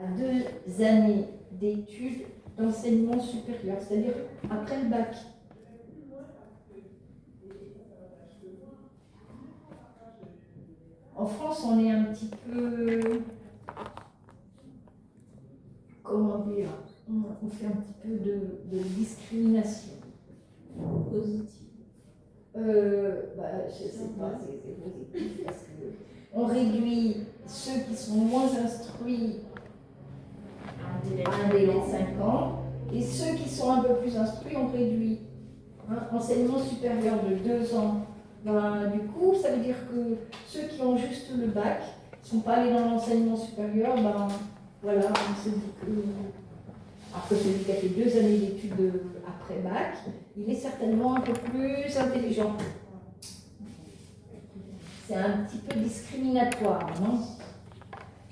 à 2 années d'études d'enseignement supérieur, c'est-à-dire après le bac. En France, on est un petit peu, comment dire, on fait un petit peu de discrimination. Positive. Je sais pas, c'est positif parce qu'on réduit ceux qui sont moins instruits à un délai de 5 ans et ceux qui sont un peu plus instruits, on réduit. Enseignement supérieur de 2 ans. Du coup, ça veut dire que ceux qui ont juste le bac ne sont pas allés dans l'enseignement supérieur, voilà, on se dit que. Alors que celui qui a fait 2 années d'études après bac, il est certainement un peu plus intelligent. C'est un petit peu discriminatoire, non?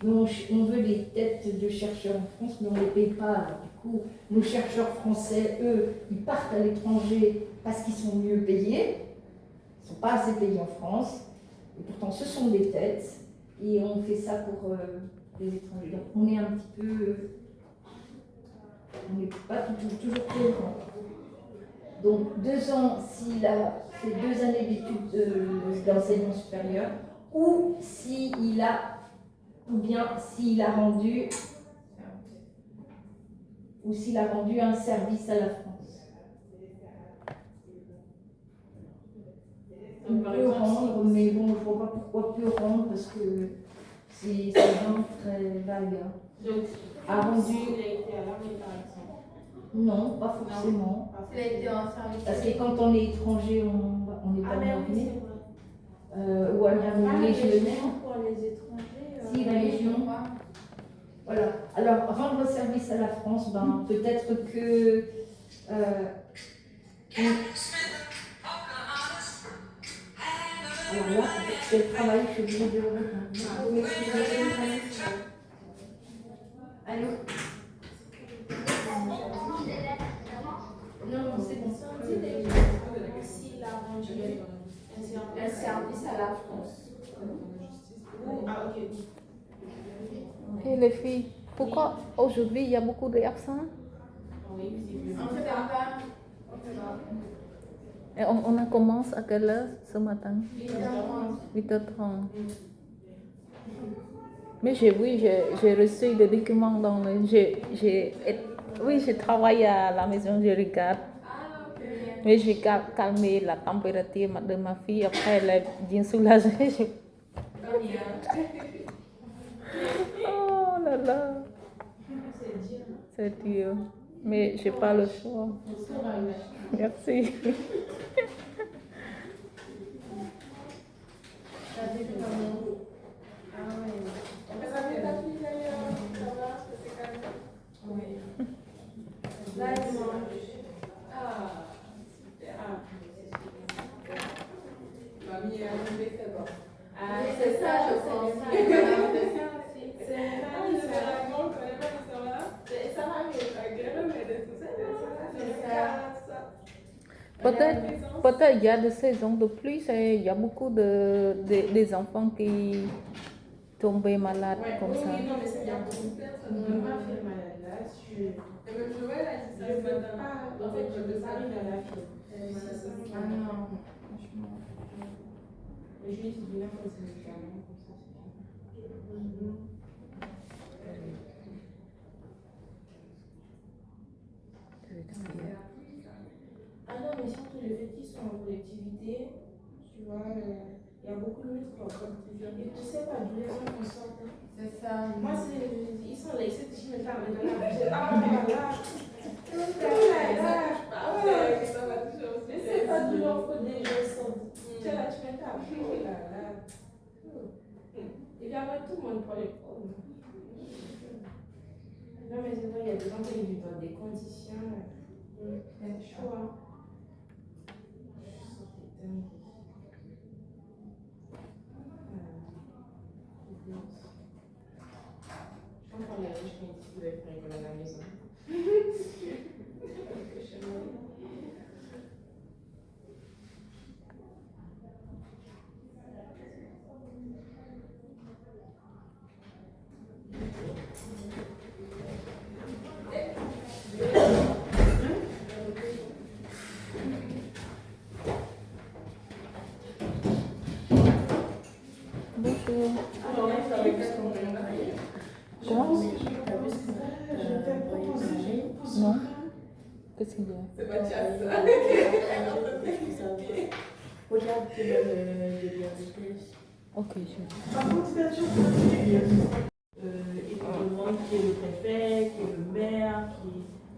On veut des têtes de chercheurs en France, mais on ne les paye pas. Alors, du coup, nos chercheurs français, eux, ils partent à l'étranger parce qu'ils sont mieux payés. Ils ne sont pas assez payés en France. Et pourtant, ce sont des têtes. Et on fait ça pour les étrangers. Donc, on est un petit peu. On n'est pas toujours cohérent. Donc 2 ans s'il a fait 2 années d'études d'enseignement supérieur, ou bien s'il a rendu un service à la France. On peut rendre, mais bon, je ne vois pas pourquoi peut rendre, parce que c'est vraiment très vague. Donc, a rendu. Il a été à l'armée, par exemple. Non, pas forcément. Il a été en service. Parce que quand on est étranger, on n'est pas dans l'armée. Ou alors légionnaire. Pour les étrangers. Si, la Légion. Voilà. Alors, rendre service à la France, peut-être que. Alors là, c'est le travail que je viens de reprendre. Allô? Non, c'est bon. S'il a rendu un service à la France. Ah, ok. Et les filles, pourquoi aujourd'hui il y a beaucoup d'absents? Oui, visiblement. On fait pas. Et on a commencé à quelle heure ce matin? 8h30. 8h30. Mais j'ai reçu des documents dans le. Oui, je travaille à la maison, je regarde. Mais j'ai calmé la température de ma fille, après elle est bien soulagée. Oh là là. C'est dur. Mais j'ai pas le choix. Merci. Là, il mange. Ah, super. Mamie est arrivée, c'est bon. Ah, c'est ça, je pense. C'est ça va Peut-être il y a des saisons de pluie, et il y a beaucoup des enfants qui tombent malades comme ça. Oui, non, mais c'est bien. Ça ne m'a pas fait malade là. Je vois là, je ne veux pas. En fait, je veux pas arriver à la fille. Ah non, franchement. Mais je lui dis bien comme c'est médicament, comme ça c'est fini. Ah non, mais surtout le fait qu'ils sont en collectivité, tu vois, il y a beaucoup de luttes contre et tu sais pas d'où les gens qu'on sort. C'est ça. Moi, ils sont là, ils se disent, je me ferme dans la bouche. Ah là, ça va toujours. Mais c'est pas d'où l'enfant des gens sont. Tu es là, tu mets ta bouche. Oh là là. Et puis après, tout le monde prend les problèmes. Non, mais c'est vrai, il y a des gens qui vivent dans des conditions. C'est chaud, hein. C'est dingue. Je pense qu'on est riche, mais ici, vous allez faire école à la maison. Comment? Je vais faire proposer. Non. Qu'est-ce qu'il y a? C'est Mathias. Regarde que le bienfaiteur. Ok, je... Par contre, c'est toujours Il te demande qui est le préfet, qui est le maire,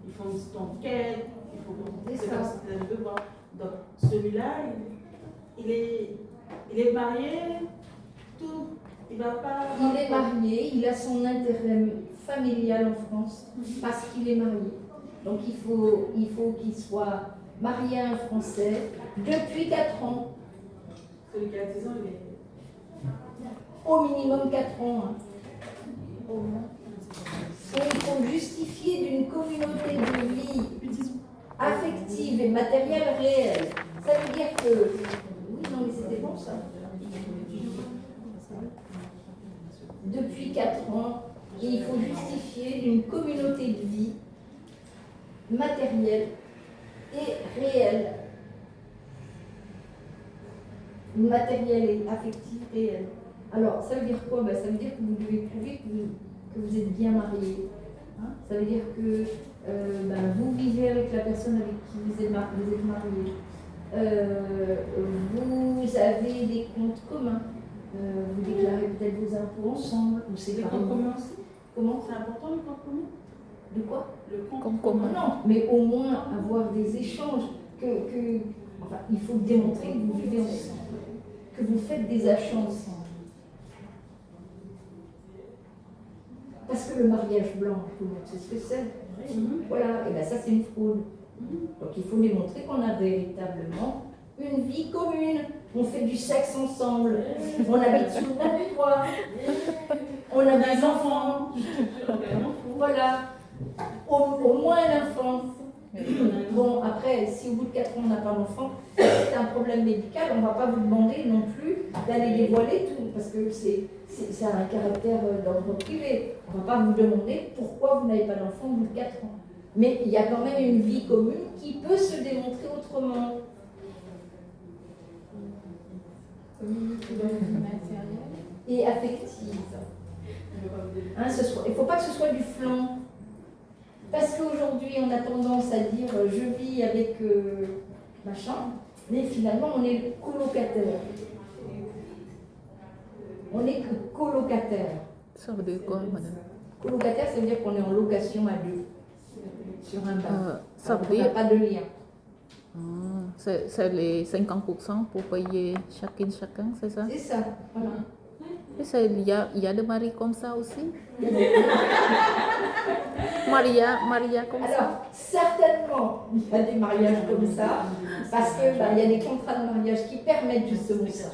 ils font une petite enquête, il faut que C'est c'est ça. comme si tu avais devoir. Donc celui-là, il est marié, tout. Il va pas. Il est marié, il a son intérêt familial en France parce qu'il est marié. Donc il faut qu'il soit marié à un Français depuis 4 ans, Celui qui a 10 ans, il est. au minimum 4 ans. Hein. Et il faut justifier d'une communauté de vie affective et matérielle réelle. Ça veut dire que... Oui, non, mais c'était bon ça. Depuis 4 ans, et il faut justifier d'une communauté de vie matérielle et réelle. Matérielle et affective réelle. Alors, ça veut dire quoi? Ça veut dire que vous devez prouver que vous êtes bien marié. Hein? Ça veut dire que vous vivez avec la personne avec qui vous êtes marié. Vous avez des comptes communs. Vous déclarez peut-être vos impôts ensemble. Ou c'est Les par comptes communs aussi. Comment? C'est important le compte commun? De quoi? Le compte Comme commun. Non, mais au moins avoir des échanges. Enfin, il faut démontrer que vous vivez ensemble, que vous faites des achats ensemble. Parce que le mariage blanc, tout le monde sait ce que c'est. Voilà, et bien ça c'est une fraude. Donc il faut démontrer qu'on a véritablement une vie commune. On fait du sexe ensemble, on habite sous le même toit, on a des enfants. Voilà, au moins un enfant. Bon, après, si au bout de 4 ans on n'a pas d'enfant, c'est un problème médical, on ne va pas vous demander non plus d'aller dévoiler tout, parce que ça a un caractère d'ordre privé. On ne va pas vous demander pourquoi vous n'avez pas d'enfant au bout de 4 ans. Mais il y a quand même une vie commune qui peut se démontrer autrement. Et affective. Hein, il ne faut pas que ce soit du flanc. Parce qu'aujourd'hui, on a tendance à dire je vis avec machin, mais finalement, on est colocataire. On n'est que colocataire. Ça veut dire quoi, madame? Colocataire, ça veut dire qu'on est en location à deux, sur un bar. Ça Alors, veut on n'a dire... pas de lien. C'est les 50% pour payer chacun, c'est ça? C'est ça. Voilà. Et il y a des maris comme ça aussi? Maria comme ça? Alors, certainement, il y a des mariages comme ça, parce qu'il y a des contrats de mariage qui permettent justement ça.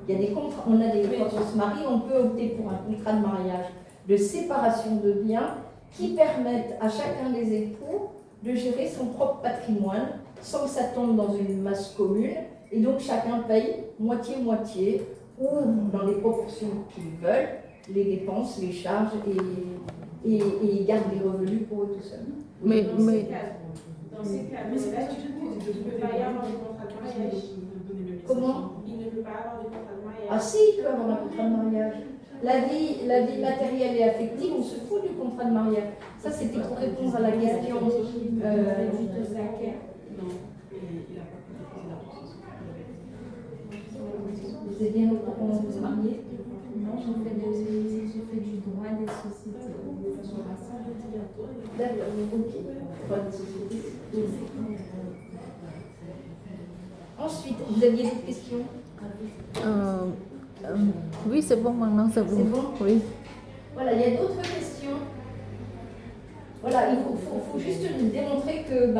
Il y a des contrats, quand on se marie, on peut opter pour un contrat de mariage de séparation de biens qui permettent à chacun des époux de gérer son propre patrimoine sans que ça tombe dans une masse commune. Et donc chacun paye moitié-moitié ou dans les proportions qu'ils veulent, les dépenses, les charges et garde les revenus pour eux tout seuls. Dans ces cas-là, tu ne peux pas y avoir de contrat de mariage. Comment? Il ne peut pas avoir de contrat de mariage. Ah si, il peut avoir un contrat de mariage. La vie matérielle et affective, on se fout du contrat de mariage. Ça, c'était pour répondre à la question. Non, il n'a pas pu déposer Vous êtes bien au courant de vous marier? Non, je fais du droit des sociétés. D'accord, ok. Droit des sociétés. Ensuite, vous aviez des questions? Oui, c'est bon maintenant, c'est bon. C'est bon? Oui. Voilà, il y a d'autres questions. Voilà, il faut juste démontrer que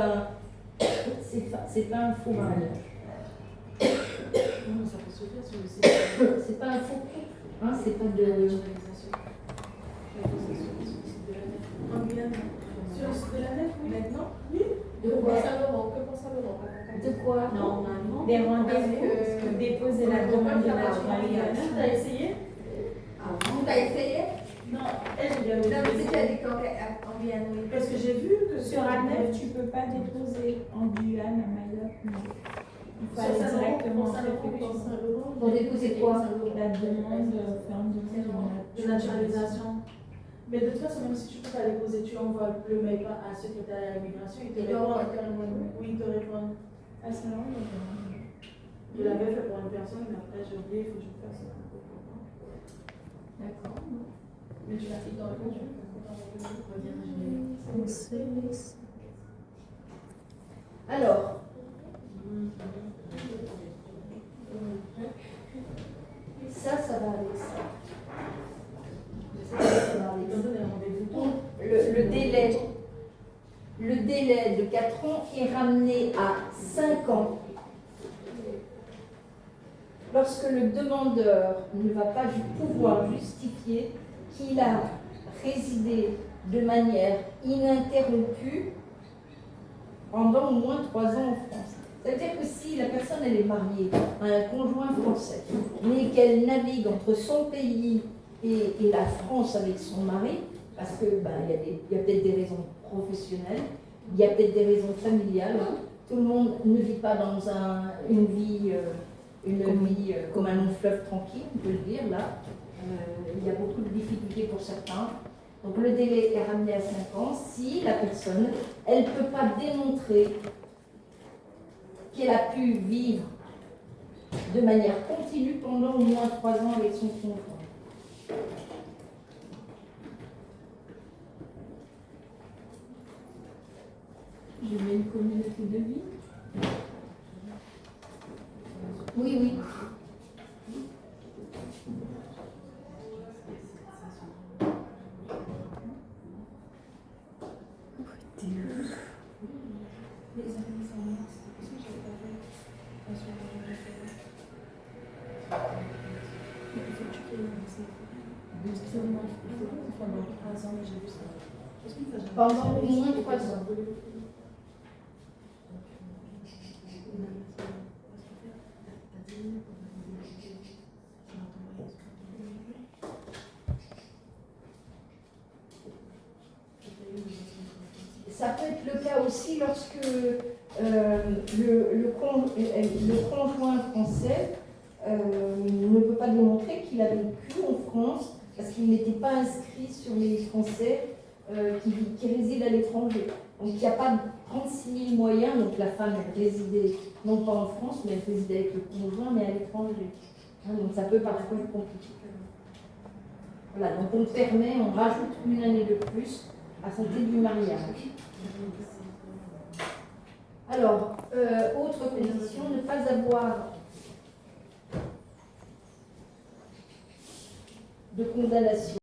c'est pas un faux mariage. Non, ça peut se faire sur le site. C'est pas un faux couple. Hein, c'est pas de. Sur le site de la nef, maintenant? De quoi? De quoi? Normalement. Des rendez-vous, déposer la demande de naturalisation. T'as essayé? T'as essayé? Non, elle, j'ai bien Non, mais essayé. tu as dit qu'en Guyane, oui. Parce que j'ai vu que Sur ANEF, tu ne peux pas déposer en Guyane, à Mayotte, non. Il faut sur aller Saint-Laurent, directement pour en Saint-Laurent, préfecture. pour Saint-Laurent. Pour déposer quoi? La demande, faire une demande De naturalisation. Mais de toute façon, même si tu peux pas déposer, tu envoies le mail à la secrétaire à l'immigration, ils te répondent. Oui, ils te répondent. À ce moment-là, Je l'avais fait pour une personne, mais après j'ai oublié, il faut que je fasse ça. d'accord. Mais tu l'as fait dans le compte. Alors, ça va avec ça. Ça va avec ça. Le délai de 4 ans est ramené à 5 ans lorsque le demandeur ne va pas pouvoir justifier qu'il a résidé de manière ininterrompue pendant au moins 3 ans en France. C'est-à-dire que si la personne elle est mariée à un conjoint français, mais qu'elle navigue entre son pays et la France avec son mari, parce que y a peut-être des raisons professionnelles, il y a peut-être des raisons familiales, tout le monde ne vit pas dans une vie comme un long fleuve tranquille, on peut le dire là. Il y a beaucoup de difficultés pour certains. Donc le délai est ramené à 5 ans si la personne, elle ne peut pas démontrer qu'elle a pu vivre de manière continue pendant au moins 3 ans avec son conjoint. Je mets une communauté de vie. Oui, oui. Pendant au moins 3 ans. Ça peut être le cas aussi lorsque le conjoint français ne peut pas démontrer qu'il a vécu en France parce qu'il n'était pas inscrit sur les Français qui résident à l'étranger. Donc il n'y a pas 36 000 moyens, donc la femme elle résidait non pas en France, mais elle résidait avec le conjoint, mais à l'étranger. Donc ça peut parfois être compliqué. Voilà, donc on rajoute une année de plus à compter du mariage. Alors, autre condition, ne pas avoir de condamnation.